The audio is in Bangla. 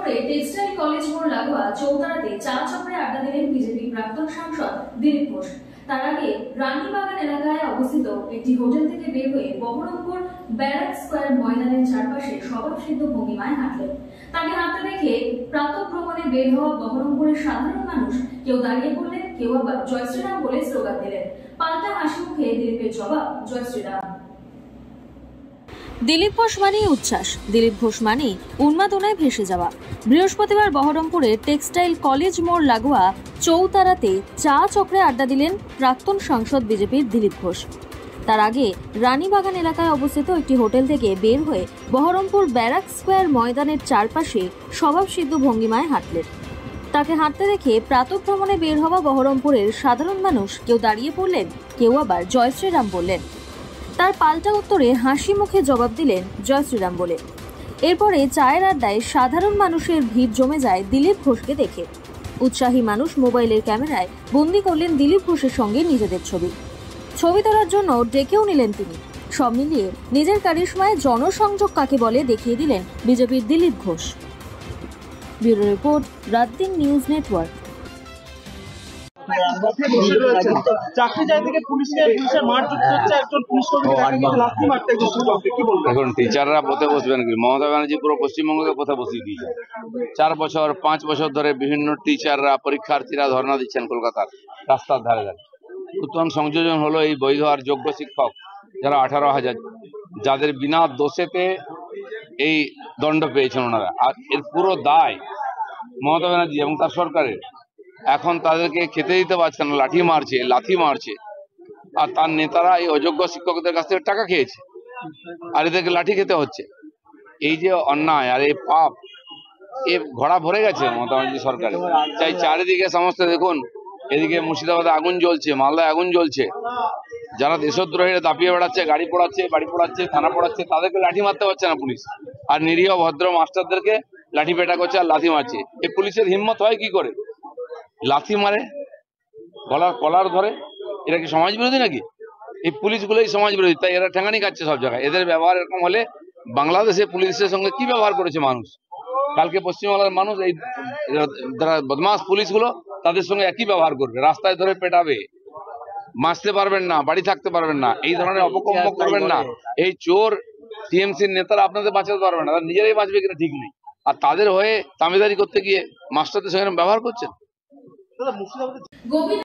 বহরমপুরে টেক্সটাইল কলেজ মোড় লাগোয়া চৌতারাতে চা চক্রে আড্ডা দিলেন বিজেপি প্রাক্তন সাংসদ দিলীপ ঘোষ। তার আগে রানীবাগান এলাকায় অবস্থিত একটি হোটেল থেকে বের হয়ে বহরমপুর ব্যারাক স্কোয়ার ময়দানের চারপাশে স্বভাবসিদ্ধ ভঙ্গিমায় হাঁটলেন। তাকে হাঁটতে দেখে প্রাতঃভ্রমণে বের হওয়া বহরমপুরের সাধারণ মানুষ কেউ দাঁড়িয়ে পড়লেন, কেউ আবার জয় শ্রীরাম বলে স্লোগান দিলেন। পাল্টা হাসি মুখে দিলীপের জবাব জয় শ্রীরাম। দিলীপ ঘোষ মানেই উচ্ছ্বাস, দিলীপ ঘোষ মানেই উন্মাদনায় ভেসে যাওয়া। বৃহস্পতিবার বহরমপুরের টেক্সটাইল কলেজ মোড় লাগোয়া চৌতারাতে চা চক্রে আড্ডা দিলেন প্রাক্তন সাংসদ বিজেপির দিলীপ ঘোষ। তার আগে রানীবাগান এলাকায় অবস্থিত একটি হোটেল থেকে বের হয়ে বহরমপুর ব্যারাক স্কোয়ার ময়দানের চারপাশে স্বভাবসিদ্ধ ভঙ্গিমায় হাঁটলেন। তাকে হাঁটতে দেখে প্রাতঃভ্রমণে বের হওয়া বহরমপুরের সাধারণ মানুষ কেউ দাঁড়িয়ে পড়লেন, কেউ আবার জয় শ্রীরাম বললেন। তার পাল্টা উত্তরে হাসি মুখে জবাব দিলেন জয় শ্রীরাম বলে। এরপরে চায়ের আড্ডায় সাধারণ মানুষের ভিড় জমে যায় দিলীপ ঘোষকে দেখে। উৎসাহী মানুষ মোবাইলের ক্যামেরায় বন্দি করলেন দিলীপ ঘোষের সঙ্গে নিজেদের ছবি তোলার জন্য ডেকেও নিলেন তিনি। সব মিলিয়ে নিজের কারিশমায় জনসংযোগ কাকে বলে দেখিয়ে দিলেন বিজেপির Dilip Ghosh. Bureau report, রাতদিন news network. এখন টিচাররা পথে বসবেন কি? মমতা ব্যানার্জি পুরো পশ্চিমবঙ্গকে পথে বসিয়ে দিয়েছে। 4 বছর 5 বছর ধরে বিভিন্ন টিচাররা, পরীক্ষার্থীরা ধর্ণা দিচ্ছেন কলকাতার রাস্তার ধারে ধারে। নতুন সংযোজন হলো এই বৈধ আর যোগ্য শিক্ষক যারা 18,000, যাদের বিনা দোষেতে এই দণ্ড পেয়েছেন ওনারা। আর এর পুরো দায় মমতা ব্যানার্জি এবং তার সরকারের। এখন তাদেরকে খেতে দিতে পারছে না, লাথি মারছে। আর তার নেতারা এই অযোগ্য শিক্ষকদের কাছ থেকে টাকা খেয়েছে, আর এদেরকে লাঠি খেতে হচ্ছে। এই যে অন্যায় আর এই পাপ, এ ঘোড়া ভরে গেছে মমতা ব্যানার্জি সরকারে। চাই চারিদিকে সমস্ত দেখুন, এদিকে মুর্শিদাবাদে আগুন জ্বলছে, মালদায় আগুন জ্বলছে। যারা দেশদ্রোহীরা দাপিয়ে বেড়াচ্ছে, গাড়ি পোড়াচ্ছে, বাড়ি পোড়াচ্ছে, থানা পোড়াচ্ছে, তাদেরকে লাঠি মারতে পারছে না পুলিশ। আর নিরীহ ভদ্র মাস্টারদেরকে লাঠি পেটা করছে আর লাথি মারছে। এই পুলিশের হিম্মত হয় কি করে? লাথি মারে, কলার ধরে। এরা কি সমাজ বিরোধী নাকি? এই পুলিশগুলোই সমাজ বিরোধী, তাই এরা ঠেঙানি খাচ্ছে সব জায়গায়। এদের ব্যবহার এরকম হলে বাংলাদেশে পুলিশের সঙ্গে কি ব্যবহার করেছে মানুষ? কালকে পশ্চিমবাংলার মানুষ এই যারা বদমাস পুলিশগুলো, তাদের সঙ্গে একই ব্যবহার করবে। রাস্তায় ধরে পেটাবে, বাঁচতে পারবেন না, বাড়ি থাকতে পারবেন না, এই ধরনের অপকর্ম করবেন না। এই চোর টিএমসির নেতারা আপনাদের বাঁচাতে পারবেন না, তারা নিজেরাই বাঁচবে কিনা ঠিক নেই। আর তাদের হয়ে তামেদারি করতে গিয়ে মাস্টারদের সঙ্গে ব্যবহার করছেন।